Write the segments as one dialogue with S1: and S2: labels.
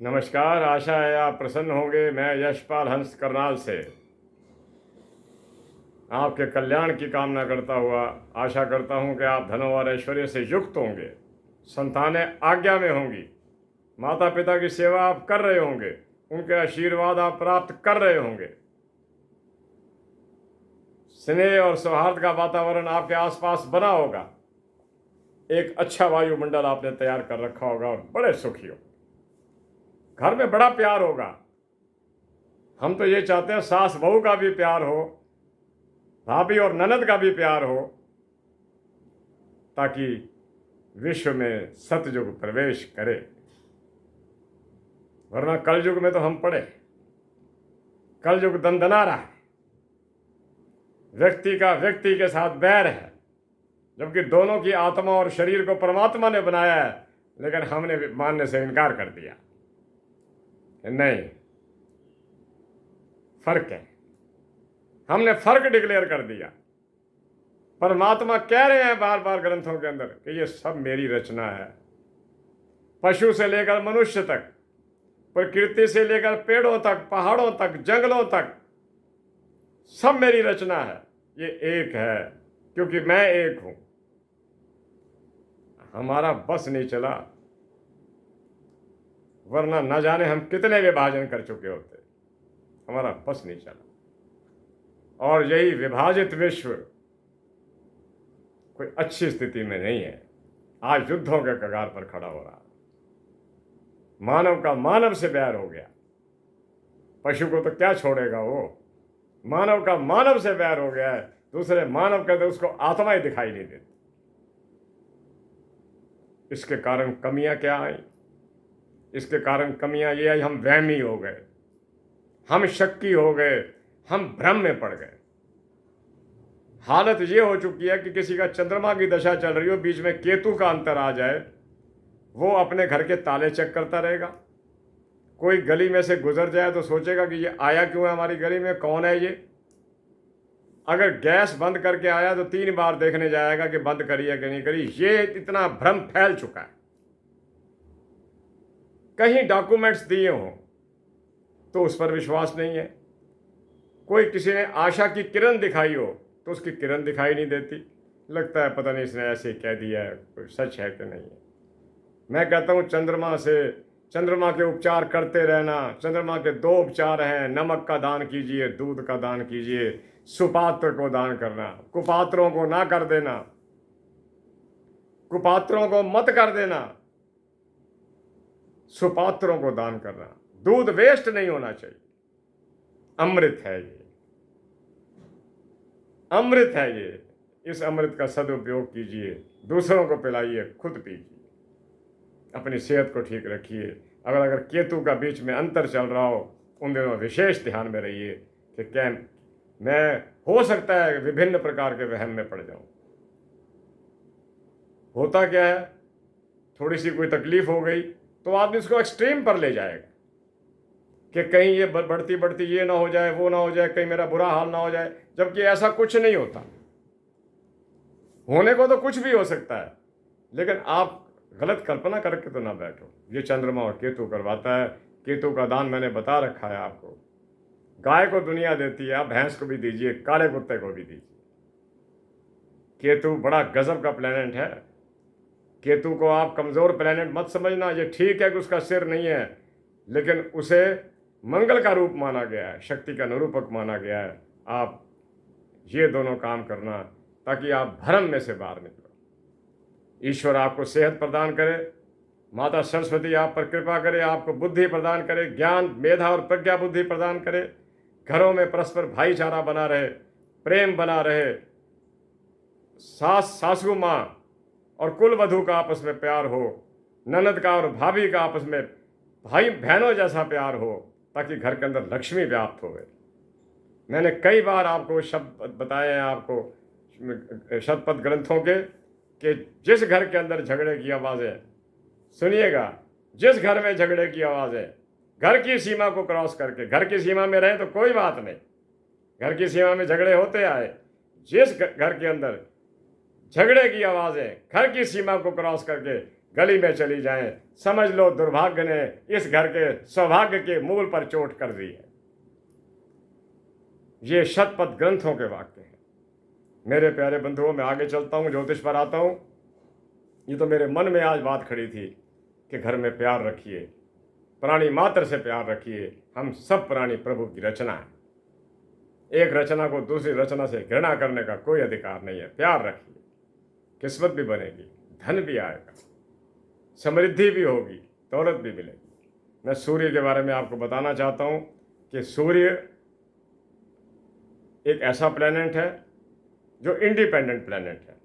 S1: नमस्कार। आशा है आप प्रसन्न होंगे। मैं यशपाल हंस करनाल से आपके कल्याण की कामना करता हुआ आशा करता हूं कि आप धन और ऐश्वर्य से युक्त होंगे, संतानें आज्ञा में होंगी, माता पिता की सेवा आप कर रहे होंगे, उनके आशीर्वाद आप प्राप्त कर रहे होंगे, स्नेह और सौहार्द का वातावरण आपके आसपास बना होगा, एक अच्छा वायुमंडल आपने तैयार कर रखा होगा और बड़े सुखी हो, घर में बड़ा प्यार होगा। हम तो ये चाहते हैं सास बहू का भी प्यार हो, भाभी और ननद का भी प्यार हो, ताकि विश्व में सतयुग प्रवेश करे। वरना कलयुग में तो हम पड़े। कलयुग दंदना रहा है, व्यक्ति का व्यक्ति के साथ बैर है, जबकि दोनों की आत्मा और शरीर को परमात्मा ने बनाया है, लेकिन हमने मानने से इनकार कर दिया। नहीं, फर्क है। हमने फर्क डिक्लेयर कर दिया। परमात्मा कह रहे हैं बार बार ग्रंथों के अंदर कि ये सब मेरी रचना है। पशु से लेकर मनुष्य तक, प्रकृति से लेकर पेड़ों तक, पहाड़ों तक, जंगलों तक, सब मेरी रचना है। ये एक है क्योंकि मैं एक हूं। हमारा बस नहीं चला, वरना न जाने हम कितने विभाजन कर चुके होते। हमारा बस नहीं चला, और यही विभाजित विश्व कोई अच्छी स्थिति में नहीं है। आज युद्धों के कगार पर खड़ा हो रहा। मानव का मानव से बैर हो गया। पशु को तो क्या छोड़ेगा वो। मानव का मानव से बैर हो गया है। दूसरे मानव के तो उसको आत्मा ही दिखाई नहीं देती। इसके कारण कमियां क्या आई? इसके कारण कमियां ये आई, हम वहमी हो गए, हम शक्की हो गए, हम भ्रम में पड़ गए। हालत ये हो चुकी है कि किसी का चंद्रमा की दशा चल रही हो, बीच में केतु का अंतर आ जाए, वो अपने घर के ताले चेक करता रहेगा। कोई गली में से गुजर जाए तो सोचेगा कि ये आया क्यों है हमारी गली में, कौन है ये। अगर गैस बंद करके आया तो 3 बार देखने जाएगा कि बंद करी है कि नहीं करी। ये इतना भ्रम फैल चुका है। कहीं डॉक्यूमेंट्स दिए हों तो उस पर विश्वास नहीं है। कोई किसी ने आशा की किरण दिखाई हो तो उसकी किरण दिखाई नहीं देती। लगता है पता नहीं इसने ऐसे कह दिया है, कोई सच है कि नहीं है। मैं कहता हूँ चंद्रमा के उपचार करते रहना। चंद्रमा के 2 उपचार हैं, नमक का दान कीजिए, दूध का दान कीजिए, सुपात्र को दान करना। कुपात्रों को ना कर देना, कुपात्रों को मत कर देना, सुपात्रों को दान करना। दूध वेस्ट नहीं होना चाहिए। अमृत है ये, अमृत है ये। इस अमृत का सदुपयोग कीजिए, दूसरों को पिलाइए, खुद पीजिए, अपनी सेहत को ठीक रखिए। अगर केतु का बीच में अंतर चल रहा हो, उन दिनों विशेष ध्यान में रहिए कि क्या मैं, हो सकता है विभिन्न प्रकार के वहम में पड़ जाऊं। होता क्या है, थोड़ी सी कोई तकलीफ हो गई तो आदमी इसको एक्सट्रीम पर ले जाएगा कि कहीं ये बढ़ती बढ़ती ये ना हो जाए, वो ना हो जाए, कहीं मेरा बुरा हाल ना हो जाए। जबकि ऐसा कुछ नहीं होता। होने को तो कुछ भी हो सकता है, लेकिन आप गलत कल्पना करके तो ना बैठो। ये चंद्रमा और केतु करवाता है। केतु का दान मैंने बता रखा है आपको। गाय को दुनिया देती है, आप भैंस को भी दीजिए, काले कुत्ते को भी दीजिए। केतु बड़ा गजब का प्लेनेट है। केतु को आप कमजोर प्लेनेट मत समझना। ये ठीक है कि उसका सिर नहीं है, लेकिन उसे मंगल का रूप माना गया है, शक्ति का निरूपक माना गया है। आप ये दोनों काम करना ताकि आप भ्रम में से बाहर निकलो। ईश्वर आपको सेहत प्रदान करे, माता सरस्वती आप पर कृपा करे, आपको बुद्धि प्रदान करे, ज्ञान, मेधा और प्रज्ञा बुद्धि प्रदान करे। घरों में परस्पर भाईचारा बना रहे, प्रेम बना रहे, सासू माँ और कुल वधू का आपस में प्यार हो, ननद का और भाभी का आपस में भाई बहनों जैसा प्यार हो, ताकि घर के अंदर लक्ष्मी व्याप्त हो। मैंने कई बार आपको शब्द बताए हैं, आपको शतपथ ग्रंथों के, कि जिस घर के अंदर झगड़े की आवाज़ें, सुनिएगा, जिस घर में झगड़े की आवाज़ें घर की सीमा को क्रॉस करके, घर की सीमा में रहें तो कोई बात नहीं, घर की सीमा में झगड़े होते आए। जिस घर के अंदर झगड़े की आवाज़ें घर की सीमा को क्रॉस करके गली में चली जाएं, समझ लो दुर्भाग्य ने इस घर के सौभाग्य के मूल पर चोट कर दी है। ये शतपथ ग्रंथों के वाक्य हैं। मेरे प्यारे बंधुओं, मैं आगे चलता हूँ, ज्योतिष पर आता हूँ। ये तो मेरे मन में आज बात खड़ी थी कि घर में प्यार रखिए, प्राणी मात्र से प्यार रखिए। हम सब प्राणी प्रभु की रचना है। एक रचना को दूसरी रचना से घृणा करने का कोई अधिकार नहीं है। प्यार रखिए, किस्मत भी बनेगी, धन भी आएगा, समृद्धि भी होगी, दौलत भी मिलेगी। मैं सूर्य के बारे में आपको बताना चाहता हूँ कि सूर्य एक ऐसा प्लैनेट है जो इंडिपेंडेंट प्लैनेट है,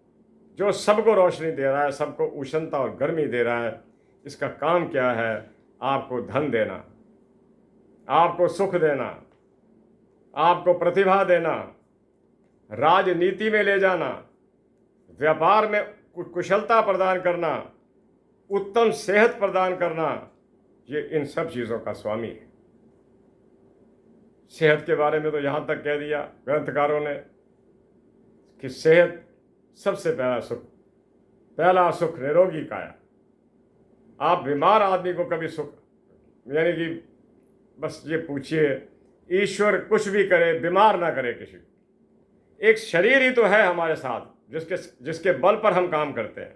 S1: जो सबको रोशनी दे रहा है, सबको उष्णता और गर्मी दे रहा है। इसका काम क्या है? आपको धन देना, आपको सुख देना, आपको प्रतिभा देना, राजनीति में ले जाना, व्यापार में कुशलता प्रदान करना, उत्तम सेहत प्रदान करना। ये इन सब चीज़ों का स्वामी है। सेहत के बारे में तो यहाँ तक कह दिया ग्रंथकारों ने कि सेहत सबसे पहला सुख निरोगी काया। आप बीमार आदमी को कभी सुख, यानी कि बस ये पूछिए, ईश्वर कुछ भी करे, बीमार ना करे किसी को। एक शरीर ही तो है हमारे साथ जिसके बल पर हम काम करते हैं।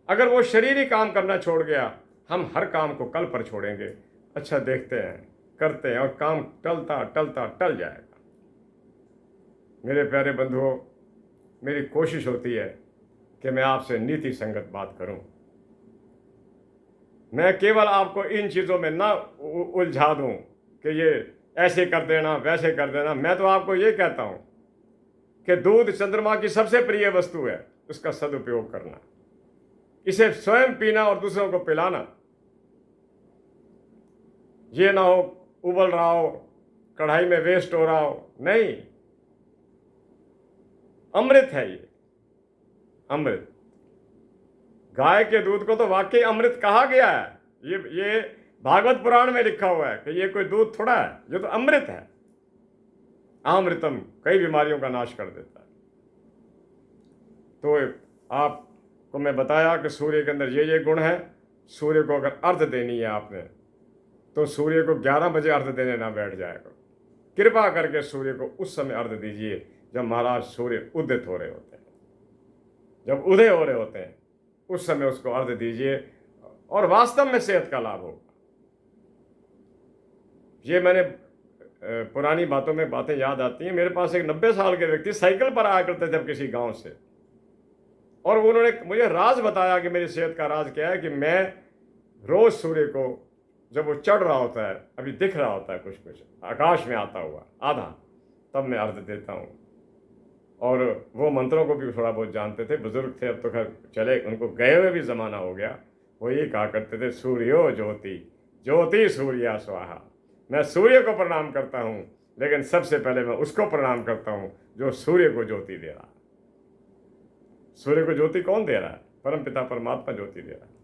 S1: अगर वो शरीर ही काम करना छोड़ गया, हम हर काम को कल पर छोड़ेंगे। अच्छा, देखते हैं, करते हैं और काम टलता टलता टल जाएगा। मेरे प्यारे बंधुओं, मेरी कोशिश होती है कि मैं आपसे नीति संगत बात करूं। मैं केवल आपको इन चीज़ों में ना उलझा दूं कि ये ऐसे कर देना, वैसे कर देना। मैं तो आपको ये कहता हूं कि दूध चंद्रमा की सबसे प्रिय वस्तु है, उसका सदुपयोग करना, इसे स्वयं पीना और दूसरों को पिलाना। ये ना हो उबल रहा हो, कढ़ाई में वेस्ट हो रहा हो, नहीं। अमृत है ये, अमृत। गाय के दूध को तो वाकई अमृत कहा गया है। ये भागवत पुराण में लिखा हुआ है कि ये कोई दूध थोड़ा है, ये तो अमृत है। अमृतम कई बीमारियों का नाश कर देता है। तो आपको मैं बताया कि सूर्य के अंदर ये गुण है। सूर्य को अगर अर्घ देनी है आपने, तो सूर्य को 11 बजे अर्घ देने ना बैठ जाएगा। कृपा करके सूर्य को उस समय अर्घ दीजिए जब महाराज सूर्य उदित हो रहे होते हैं, जब उदय हो रहे होते हैं, उस समय उसको अर्घ दीजिए और वास्तव में सेहत का लाभ होगा। ये मैंने पुरानी बातों में बातें याद आती हैं। मेरे पास एक 90 साल के व्यक्ति साइकिल पर आया करते थे किसी गांव से, और उन्होंने मुझे राज बताया कि मेरी सेहत का राज क्या है कि मैं रोज सूर्य को जब वो चढ़ रहा होता है, अभी दिख रहा होता है कुछ कुछ आकाश में आता हुआ आधा, तब मैं अर्घ देता हूँ। और वो मंत्रों को भी थोड़ा बहुत जानते थे, बुजुर्ग थे, अब तो खैर चले, उनको गए हुए भी ज़माना हो गया। वो ये कहा करते थे, सूर्यो ज्योति ज्योति सूर्या स्वाहा। मैं सूर्य को प्रणाम करता हूँ, लेकिन सबसे पहले मैं उसको प्रणाम करता हूँ जो सूर्य को ज्योति दे रहा है। सूर्य को ज्योति कौन दे रहा है? परमपिता परमात्मा ज्योति दे रहा है।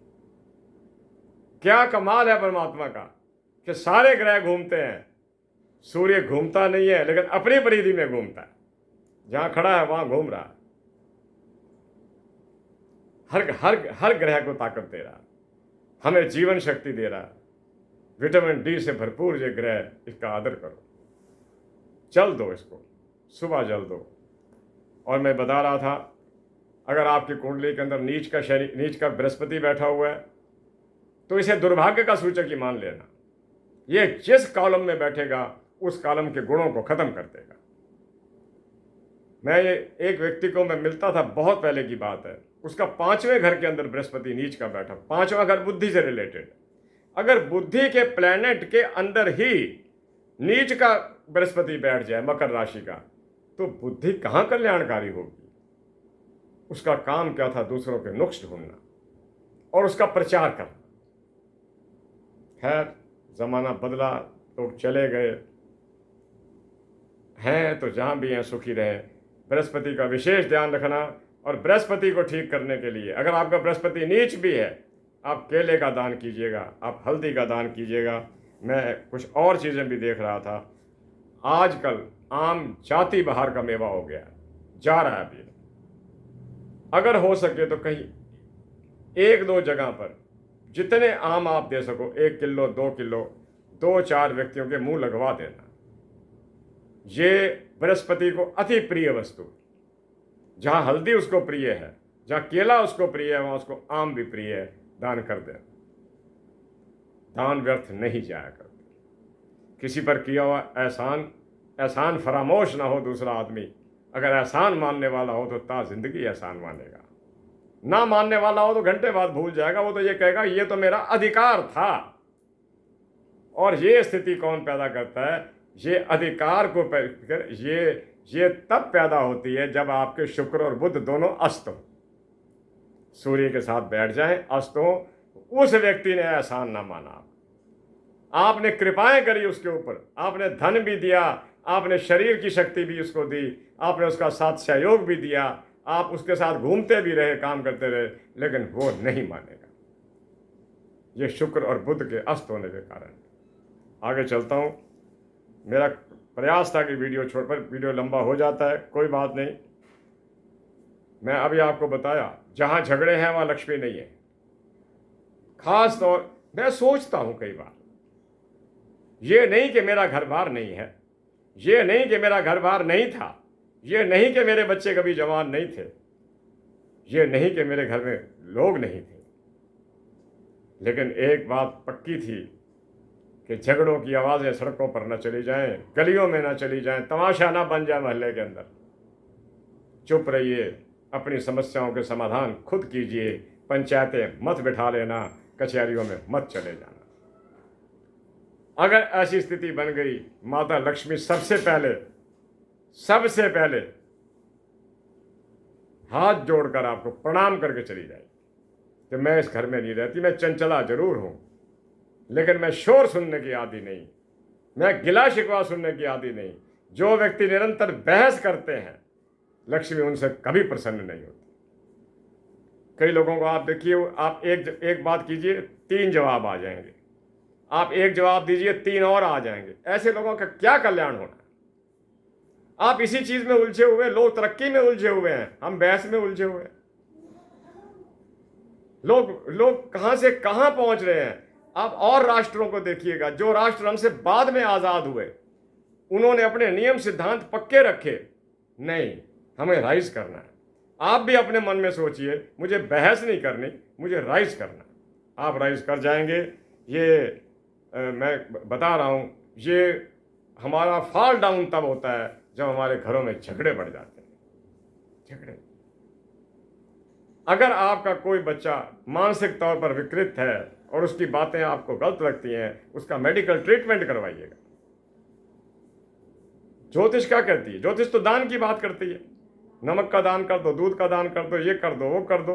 S1: क्या कमाल है परमात्मा का कि सारे ग्रह घूमते हैं, सूर्य घूमता नहीं है, लेकिन अपनी परिधि में घूमता है। जहां खड़ा है वहां घूम रहा है। हर ग्रह को ताकत दे रहा है, हमें जीवन शक्ति दे रहा है। विटामिन डी से भरपूर ये ग्रह, इसका आदर करो, जल दो इसको, सुबह जल दो। और मैं बता रहा था, अगर आपकी कुंडली के अंदर नीच का बृहस्पति बैठा हुआ है, तो इसे दुर्भाग्य का सूचक ही मान लेना। ये जिस कॉलम में बैठेगा उस कॉलम के गुणों को खत्म कर देगा। मैं ये एक व्यक्ति को मैं मिलता था, बहुत पहले की बात है, उसका 5वें घर के अंदर बृहस्पति नीच का बैठा। 5वां घर बुद्धि से रिलेटेड। अगर बुद्धि के प्लैनेट के अंदर ही नीच का बृहस्पति बैठ जाए मकर राशि का, तो बुद्धि कहाँ कल्याणकारी होगी। उसका काम क्या था? दूसरों के नुक्स ढूंढना और उसका प्रचार करना। खैर, जमाना बदला, लोग चले गए हैं, तो जहाँ भी हैं सुखी रहें। बृहस्पति का विशेष ध्यान रखना। और बृहस्पति को ठीक करने के लिए, अगर आपका बृहस्पति नीच भी है, आप केले का दान कीजिएगा, आप हल्दी का दान कीजिएगा। मैं कुछ और चीज़ें भी देख रहा था, आजकल आम जाति बाहर का मेवा हो गया, जा रहा है अभी। अगर हो सके तो कहीं एक दो जगह पर जितने आम आप दे सको, 1 किलो 2 किलो 2-4 व्यक्तियों के मुंह लगवा देना। ये बृहस्पति को अति प्रिय वस्तु, जहां हल्दी उसको प्रिय है, जहां केला उसको प्रिय है, वहां उसको आम भी प्रिय है। दान कर दे, दान व्यर्थ नहीं जाया करते। किसी पर किया हुआ एहसान, एहसान फरामोश ना हो दूसरा आदमी। अगर एहसान मानने वाला हो तो ता जिंदगी एहसान मानेगा, ना मानने वाला हो तो घंटे बाद भूल जाएगा। वो तो ये कहेगा ये तो मेरा अधिकार था। और ये स्थिति कौन पैदा करता है? ये अधिकार को ये तब पैदा होती है जब आपके शुक्र और बुध दोनों अस्त हो, सूर्य के साथ बैठ जाएं, अस्त हो। उस व्यक्ति ने एहसान ना माना, आपने कृपाएं करी उसके ऊपर, आपने धन भी दिया, आपने शरीर की शक्ति भी उसको दी, आपने उसका साथ सहयोग भी दिया, आप उसके साथ घूमते भी रहे, काम करते रहे, लेकिन वो नहीं मानेगा। ये शुक्र और बुध के अस्त होने के कारण। आगे चलता हूँ। मेरा प्रयास था कि वीडियो छोड़ पर वीडियो लंबा हो जाता है, कोई बात नहीं। मैं अभी आपको बताया, जहाँ झगड़े हैं वहाँ लक्ष्मी नहीं है। खास तौर मैं सोचता हूँ कई बार, ये नहीं कि मेरा घर बार नहीं है, ये नहीं कि मेरा घर बार नहीं था, ये नहीं कि मेरे बच्चे कभी जवान नहीं थे, ये नहीं कि मेरे घर में लोग नहीं थे, लेकिन एक बात पक्की थी कि झगड़ों की आवाज़ें सड़कों पर न चली जाएं, गलियों में न चली जाएं, तमाशा ना बन जाए मोहल्ले के अंदर। चुप रहिए, अपनी समस्याओं के समाधान खुद कीजिए, पंचायतें मत बिठा लेना, कचहरियों में मत चले जाना। अगर ऐसी स्थिति बन गई, माता लक्ष्मी सबसे पहले हाथ जोड़कर आपको प्रणाम करके चली जाएगी कि मैं इस घर में नहीं रहती, मैं चंचला जरूर हूं, लेकिन मैं शोर सुनने की आदी नहीं, मैं गिला शिकवा सुनने की आदी नहीं। जो व्यक्ति निरंतर बहस करते हैं, लक्ष्मी उनसे कभी प्रसन्न नहीं होती। कई लोगों को आप देखिए, आप एक बात कीजिए, 3 जवाब आ जाएंगे, आप एक जवाब दीजिए 3 और आ जाएंगे। ऐसे लोगों का क्या कल्याण होना? आप इसी चीज में उलझे हुए, लोग तरक्की में उलझे हुए हैं, हम बहस में उलझे हुए हैं। लोग कहां से कहां पहुंच रहे हैं। आप और राष्ट्रों को देखिएगा, जो राष्ट्र हमसे बाद में आजाद हुए, उन्होंने अपने नियम सिद्धांत पक्के रखे। नहीं, हमें राइज करना है। आप भी अपने मन में सोचिए, मुझे बहस नहीं करनी, मुझे राइज करना। आप राइज कर जाएंगे। ये मैं बता रहा हूं, ये हमारा फॉल डाउन तब होता है जब हमारे घरों में झगड़े बढ़ जाते हैं। झगड़े, अगर आपका कोई बच्चा मानसिक तौर पर विकृत है और उसकी बातें आपको गलत लगती हैं, उसका मेडिकल ट्रीटमेंट करवाइएगा। ज्योतिष क्या कहती है? ज्योतिष तो दान की बात करती है, नमक का दान कर दो, दूध का दान कर दो, ये कर दो, वो कर दो।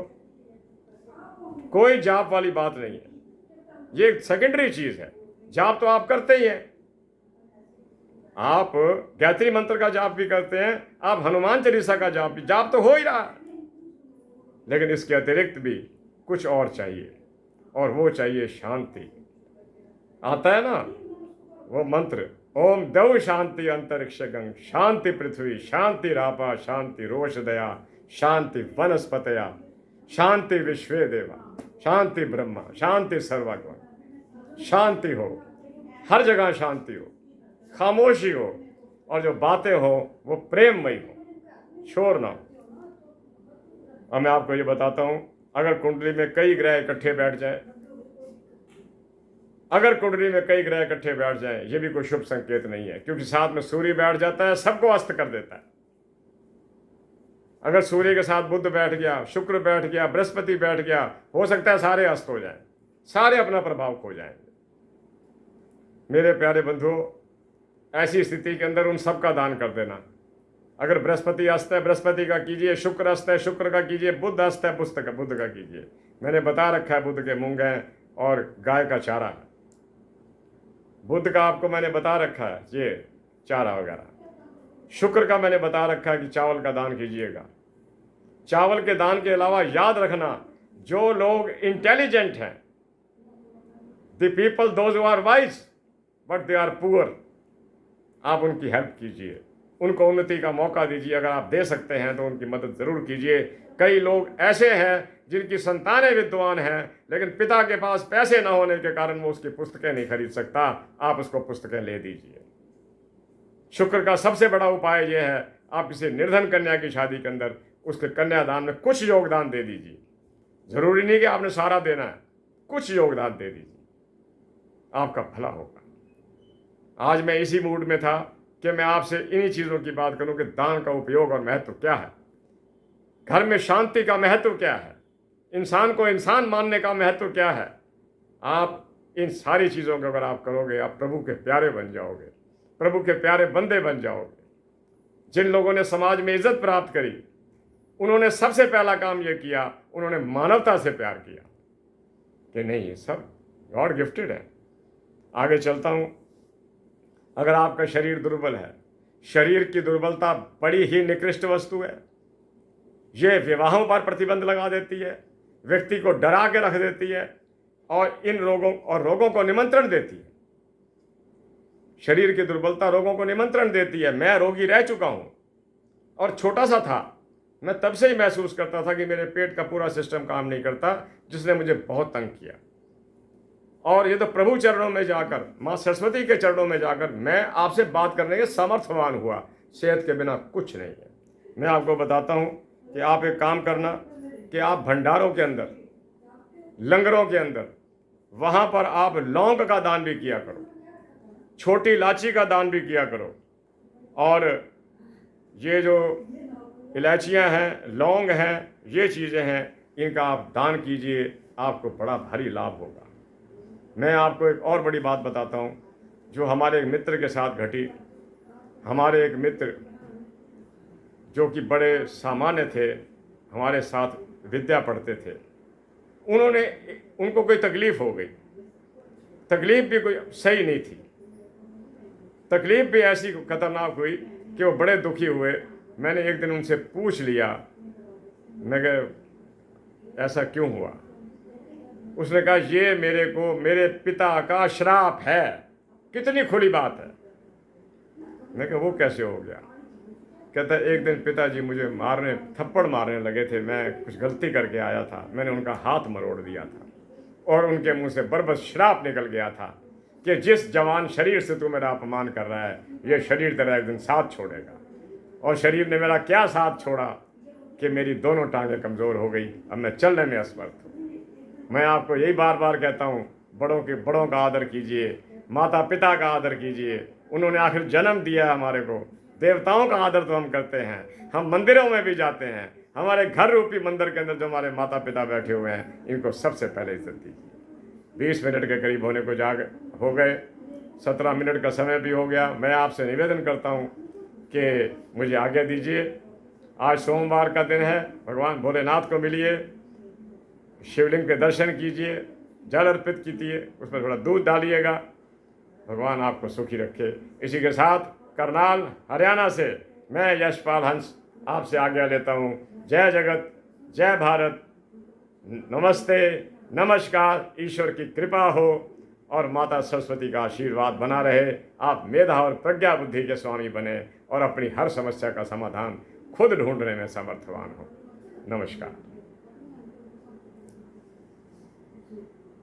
S1: कोई जाप वाली बात नहीं है, ये एक सेकेंडरी चीज है। जाप तो आप करते ही हैं, आप गायत्री मंत्र का जाप भी करते हैं, आप हनुमान चालीसा का जाप तो हो ही रहा है, लेकिन इसके अतिरिक्त भी कुछ और चाहिए, और वो चाहिए शांति। आता है ना वो मंत्र, ओम दौ शांति अंतरिक्ष गंग, शांति पृथ्वी, शांति रापा, शांति रोष दया, शांति वनस्पतया, शांति विश्वे देवा, शांति ब्रह्मा, शांति सर्वगुण। शांति हो, हर जगह शांति हो, खामोशी हो, और जो बातें हो वो प्रेममयी हो, शोर ना हो। अब मैं आपको ये बताता हूं, अगर कुंडली में कई ग्रह इकट्ठे बैठ जाएं, ये भी कोई शुभ संकेत नहीं है, क्योंकि साथ में सूर्य बैठ जाता है, सबको अस्त कर देता है। अगर सूर्य के साथ बुध बैठ गया, शुक्र बैठ गया, बृहस्पति बैठ गया, हो सकता है सारे अस्त हो जाएं, सारे अपना प्रभाव खो जाएंगे। मेरे प्यारे बंधुओं, ऐसी स्थिति के अंदर उन सब का दान कर देना। अगर बृहस्पति अस्त है, बृहस्पति का कीजिए, शुक्र अस्त है, शुक्र का कीजिए, बुध अस्त है, बुध का कीजिए। मैंने बता रखा है, बुध के मूंगे और गाय का चारा है। बुध का आपको मैंने बता रखा है, ये चारा वगैरह। शुक्र का मैंने बता रखा है कि चावल का दान कीजिएगा। चावल के दान के अलावा याद रखना, जो लोग इंटेलिजेंट हैं, the people those who are wise but they are poor, आप उनकी हेल्प कीजिए, उनको उन्नति का मौका दीजिए। अगर आप दे सकते हैं तो उनकी मदद जरूर कीजिए। कई लोग ऐसे हैं जिनकी संतानें विद्वान हैं, लेकिन पिता के पास पैसे न होने के कारण वो उसकी पुस्तकें नहीं खरीद सकता, आप उसको पुस्तकें ले दीजिए। शुक्र का सबसे बड़ा उपाय यह है, आप किसी निर्धन कन्या की शादी के अंदर उसके कन्यादान में कुछ योगदान दे दीजिए। जरूरी नहीं कि आपने सारा देना है, कुछ योगदान दे दीजिए, आपका भला होगा। आज मैं इसी मूड में था कि मैं आपसे इन्हीं चीज़ों की बात करूं कि दान का उपयोग और महत्व क्या है, घर में शांति का महत्व क्या है, इंसान को इंसान मानने का महत्व क्या है। आप इन सारी चीज़ों को अगर आप करोगे, आप प्रभु के प्यारे बन जाओगे, प्रभु के प्यारे बंदे बन जाओगे। जिन लोगों ने समाज में इज्जत प्राप्त करी, उन्होंने सबसे पहला काम यह किया, उन्होंने मानवता से प्यार किया कि नहीं, ये सब गॉड गिफ्टेड है। आगे चलता हूं। अगर आपका शरीर दुर्बल है, शरीर की दुर्बलता बड़ी ही निकृष्ट वस्तु है। ये विवाहों पर प्रतिबंध लगा देती है, व्यक्ति को डरा के रख देती है और इन रोगों को निमंत्रण देती है। शरीर की दुर्बलता रोगों को निमंत्रण देती है। मैं रोगी रह चुका हूं और छोटा सा था, मैं तब से ही महसूस करता था कि मेरे पेट का पूरा सिस्टम काम नहीं करता, जिसने मुझे बहुत तंग किया। और ये तो प्रभु चरणों में जाकर, माँ सरस्वती के चरणों में जाकर मैं आपसे बात करने के समर्थवान हुआ। सेहत के बिना कुछ नहीं है। मैं आपको बताता हूँ कि आप एक काम करना कि आप भंडारों के अंदर, लंगरों के अंदर, वहाँ पर आप लौंग का दान भी किया करो, छोटी इलायची का दान भी किया करो। और ये जो इलायचियाँ हैं, लौंग हैं, ये चीज़ें हैं, इनका आप दान कीजिए, आपको बड़ा भारी लाभ होगा। मैं आपको एक और बड़ी बात बताता हूँ जो हमारे एक मित्र के साथ घटी। हमारे एक मित्र जो कि बड़े सामान्य थे, हमारे साथ विद्या पढ़ते थे, उनको कोई तकलीफ़ हो गई। तकलीफ़ भी कोई सही नहीं थी, तकलीफ़ भी ऐसी खतरनाक हुई कि वो बड़े दुखी हुए। मैंने एक दिन उनसे पूछ लिया, मैं कहा ऐसा क्यों हुआ? उसने कहा ये मेरे पिता का श्राप है। कितनी खुली बात है। मैं कहा वो कैसे हो गया? कहता एक दिन पिताजी मुझे थप्पड़ मारने लगे थे, मैं कुछ गलती करके आया था, मैंने उनका हाथ मरोड़ दिया था और उनके मुंह से बरबस श्राप निकल गया था कि जिस जवान शरीर से तू मेरा अपमान कर रहा है, ये शरीर तेरा एक दिन साथ छोड़ेगा। और शरीर ने मेरा क्या साथ छोड़ा कि मेरी दोनों टांगें कमज़ोर हो गई, अब मैं चलने में असमर्थ हूँ। मैं आपको यही बार बार कहता हूँ, बड़ों का आदर कीजिए, माता पिता का आदर कीजिए। उन्होंने आखिर जन्म दिया हमारे को। देवताओं का आदर तो हम करते हैं, हम मंदिरों में भी जाते हैं, हमारे घर रूपी मंदिर के अंदर जो हमारे माता पिता बैठे हुए हैं, इनको सबसे पहले इज्जत दीजिए। 20 मिनट के करीब होने को हो गए, 17 मिनट का समय भी हो गया। मैं आपसे निवेदन करता हूँ कि मुझे आज्ञा दीजिए। आज सोमवार का दिन है, भगवान भोलेनाथ को मिलिए, शिवलिंग के दर्शन कीजिए, जल अर्पित कीजिए, उसमें थोड़ा दूध डालिएगा। भगवान आपको सुखी रखे। इसी के साथ करनाल हरियाणा से मैं यशपाल हंस आपसे आज्ञा लेता हूँ। जय जगत, जय भारत, नमस्ते, नमस्कार। ईश्वर की कृपा हो और माता सरस्वती का आशीर्वाद बना रहे। आप मेधा और प्रज्ञा बुद्धि के स्वामी बने और अपनी हर समस्या का समाधान खुद ढूंढने में समर्थवान हो। नमस्कार।